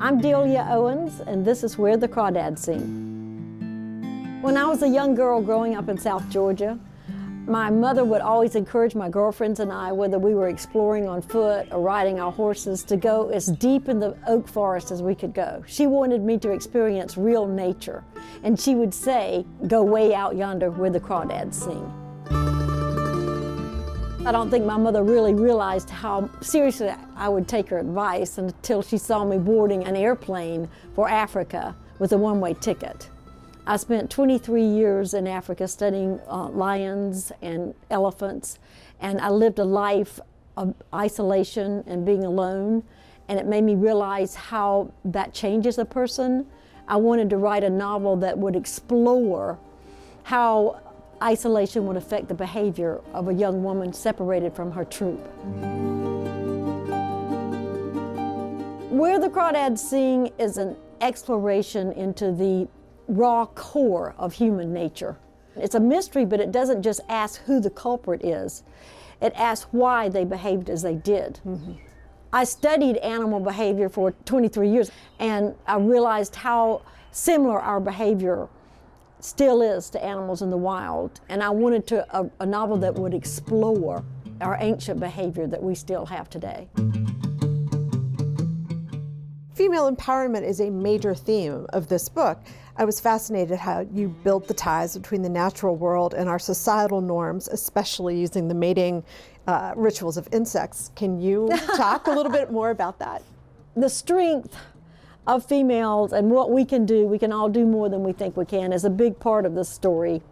I'm Delia Owens, and this is Where the Crawdads Sing. When I was a young girl growing up in South Georgia, my mother would always encourage my girlfriends and I, whether we were exploring on foot or riding our horses, to go as deep in the oak forest as we could go. She wanted me to experience real nature, and she would say, go way out yonder where the crawdads sing. I don't think my mother really realized how seriously I would take her advice until she saw me boarding an airplane for Africa with a one-way ticket. I spent 23 years in Africa studying lions and elephants, and I lived a life of isolation and being alone, and it made me realize how that changes a person. I wanted to write a novel that would explore how isolation would affect the behavior of a young woman separated from her troop. Where the Crawdads Sing is an exploration into the raw core of human nature. It's a mystery, but it doesn't just ask who the culprit is. It asks why they behaved as they did. I studied animal behavior for 23 years, and I realized how similar our behavior still is to animals in the wild. And I wanted a novel that would explore our ancient behavior that we still have today. Female empowerment is a major theme of this book. I was fascinated how you built the ties between the natural world and our societal norms, especially using the mating rituals of insects. Can you talk a little bit more about that? The strength of females and what we can all do more than we think we can, is a big part of this story.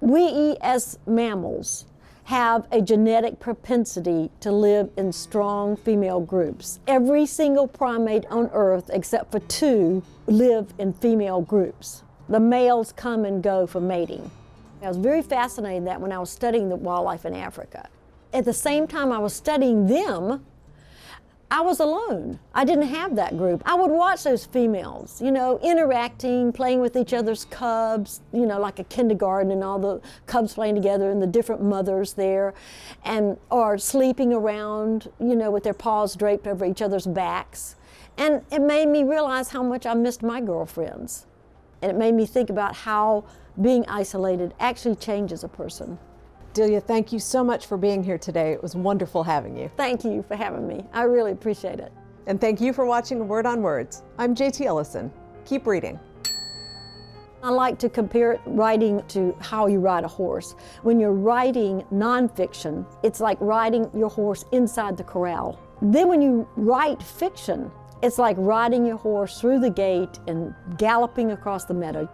We as mammals have a genetic propensity to live in strong female groups. Every single primate on Earth, except for two, live in female groups. The males come and go for mating. I was very fascinated that when I was studying the wildlife in Africa. At the same time I was studying them, I was alone. I didn't have that group. I would watch those females, interacting, playing with each other's cubs, like a kindergarten and all the cubs playing together and the different mothers there, or sleeping around, with their paws draped over each other's backs. And it made me realize how much I missed my girlfriends. And it made me think about how being isolated actually changes a person. Delia, thank you so much for being here today. It was wonderful having you. Thank you for having me. I really appreciate it. And thank you for watching Word on Words. I'm JT Ellison. Keep reading. I like to compare writing to how you ride a horse. When you're writing nonfiction, it's like riding your horse inside the corral. Then when you write fiction, it's like riding your horse through the gate and galloping across the meadow.